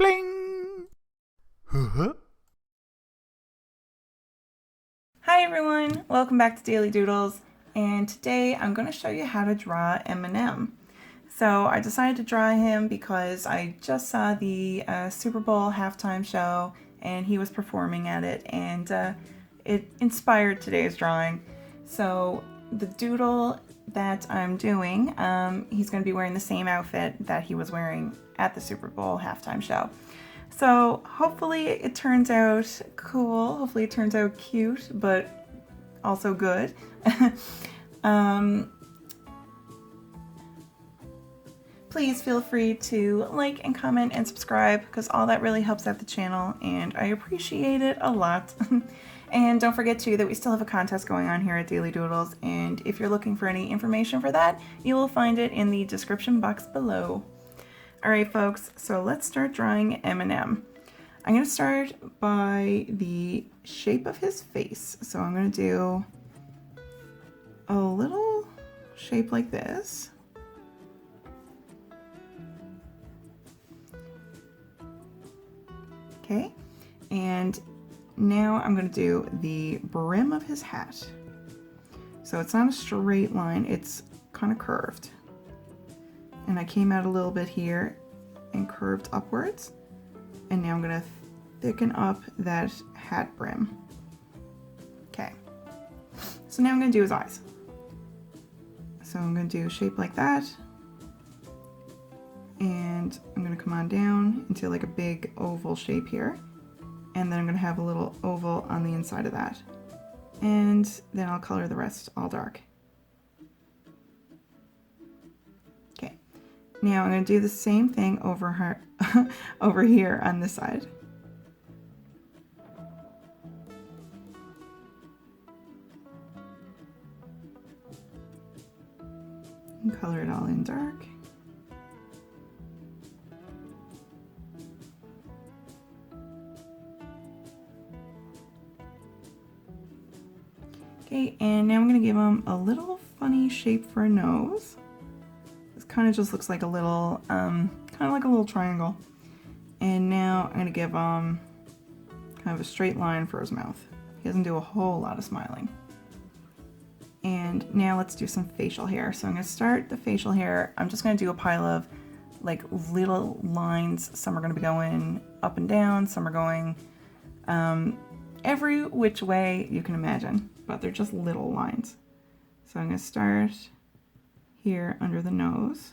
Bling! Huh? Hi everyone, welcome back to Daily Doodles, and today I'm going to show you how to draw Eminem. So I decided to draw him because I just saw the Super Bowl halftime show and he was performing at it, and it inspired today's drawing. So the doodle that I'm doing, he's going to be wearing the same outfit that he was wearing at the Super Bowl halftime show. So hopefully it turns out cool, hopefully it turns out cute, but also good. Please feel free to like and comment and subscribe because all that really helps out the channel and I appreciate it a lot. And don't forget too that we still have a contest going on here at Daily Doodles, and if you're looking for any information for that, you will find it in the description box below. Alright folks, so let's start drawing Eminem. I'm going to start by the shape of his face. So I'm going to do a little shape like this. Okay, and now I'm going to do the brim of his hat. So it's not a straight line, it's kind of curved. And I came out a little bit here and curved upwards. And now I'm going to thicken up that hat brim. Okay, so now I'm going to do his eyes. So I'm going to do a shape like that. And I'm going to come on down into like a big oval shape here. And then I'm going to have a little oval on the inside of that. And then I'll color the rest all dark. Okay, now I'm going to do the same thing over here on this side. And color it all in dark. Okay, and now I'm going to give him a little funny shape for a nose. This kind of just looks like a little, kind of like a little triangle. And now I'm going to give him kind of a straight line for his mouth. He doesn't do a whole lot of smiling. And now let's do some facial hair. So I'm going to start the facial hair. I'm just going to do a pile of like little lines. Some are going to be going up and down. Some are going every which way you can imagine, but they're just little lines. So I'm going to start here under the nose.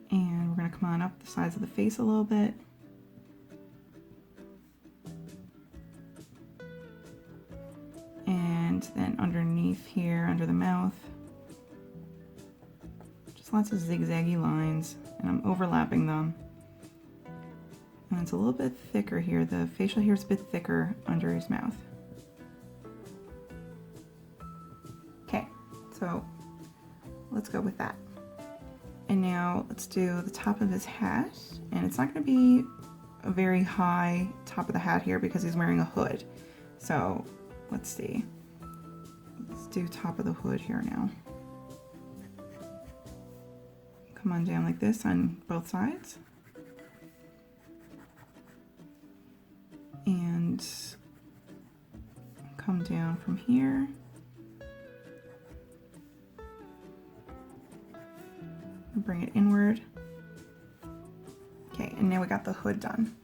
And we're going to come on up the sides of the face a little bit. And then underneath here, under the mouth, just lots of zigzaggy lines, and I'm overlapping them. And it's a little bit thicker here. The facial hair is a bit thicker under his mouth. Okay, so let's go with that. And now let's do the top of his hat, and it's not going to be a very high top of the hat here because he's wearing a hood. So let's see. Let's do top of the hood here now. Come on down like this on both sides. And come down from here. Bring it inward. Okay, and now we got the hood done.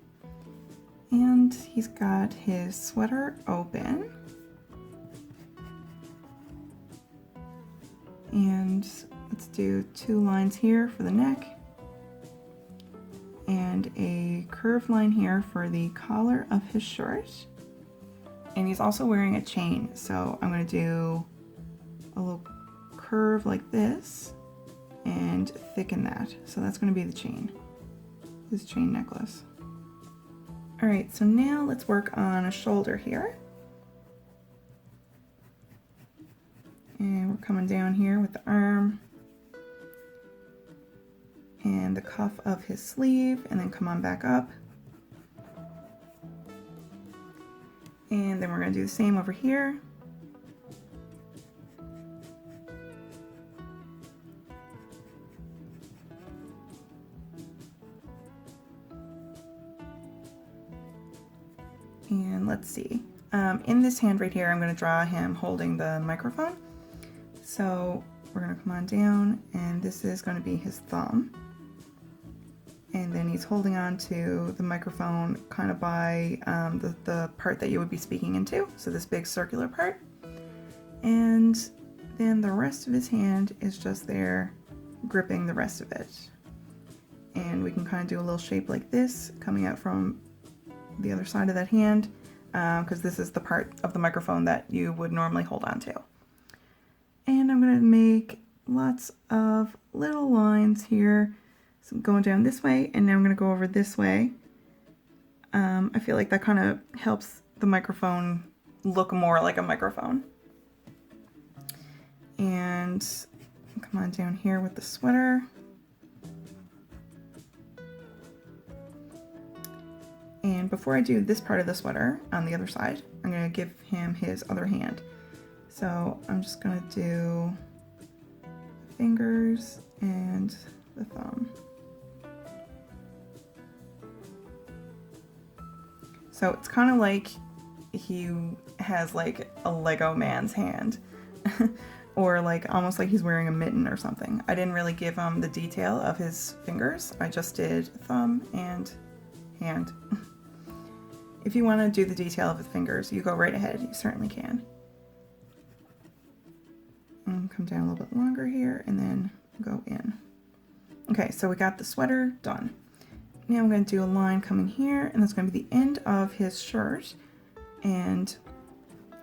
And he's got his sweater open. And let's do 2 lines here for the neck. And a curved line here for the collar of his shirt. And he's also wearing a chain, so I'm going to do a little curve like this and thicken that. So that's going to be the chain, his chain necklace. All right, so now let's work on a shoulder here. And we're coming down here with the arm and the cuff of his sleeve, and then come on back up. And then we're going to do the same over here. And let's see. In this hand right here, I'm going to draw him holding the microphone. So we're going to come on down, and this is going to be his thumb. And then he's holding on to the microphone kind of by the part that you would be speaking into, so this big circular part. And then the rest of his hand is just there gripping the rest of it. And we can kind of do a little shape like this coming out from the other side of that hand, because this is the part of the microphone that you would normally hold on to. And I'm going to make lots of little lines here. So I'm going down this way, and now I'm going to go over this way. I feel like that kind of helps the microphone look more like a microphone. And come on down here with the sweater. And before I do this part of the sweater on the other side, I'm going to give him his other hand. So I'm just going to do the fingers and the thumb. So it's kind of like he has like a Lego man's hand or like almost like he's wearing a mitten or something. I didn't really give him the detail of his fingers. I just did thumb and hand. If you want to do the detail of his fingers, you go right ahead. You certainly can. And come down a little bit longer here and then go in. Okay, so we got the sweater done. Now I'm going to do a line coming here, and that's going to be the end of his shirt. And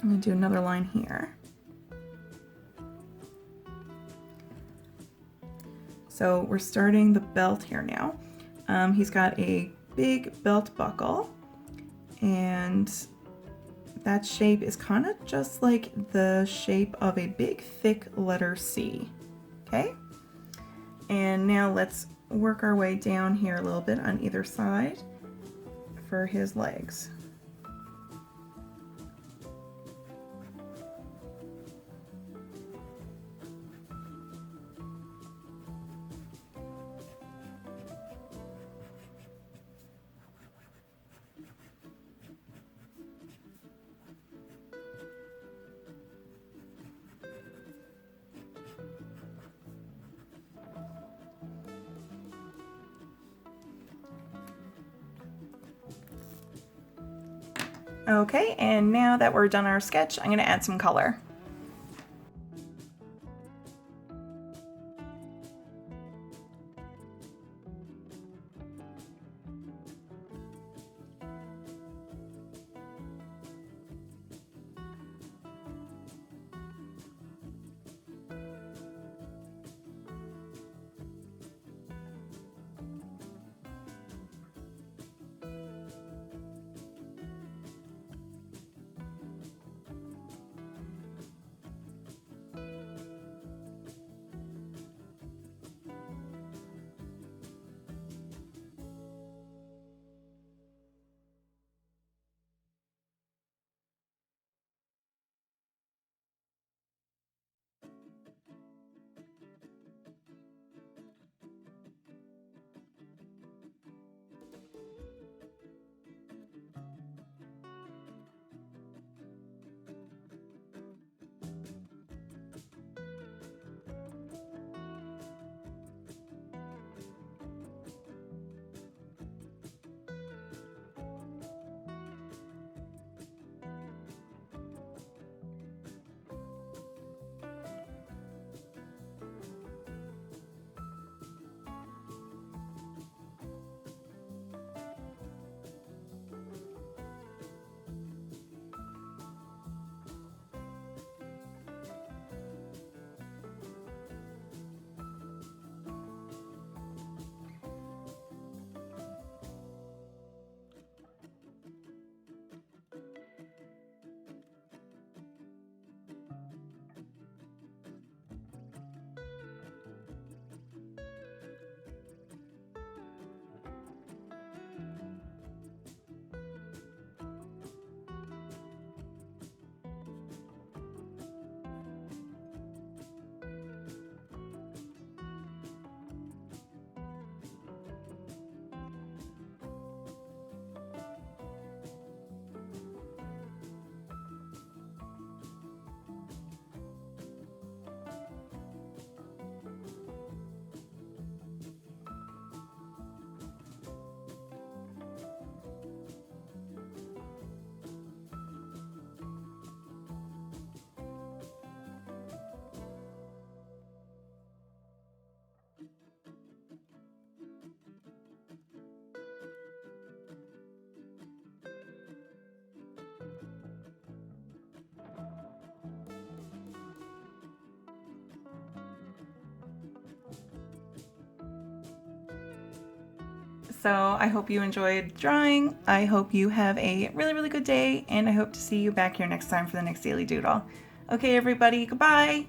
I'm going to do another line here. So we're starting the belt here now. He's got a big belt buckle, and that shape is kind of just like the shape of a big thick letter C. Okay? And now let's work our way down here a little bit on either side for his legs. Okay, and now that we're done our sketch, I'm going to add some color. So I hope you enjoyed drawing. I hope you have a really, really good day, and I hope to see you back here next time for the next Daily Doodle. Okay, everybody, goodbye!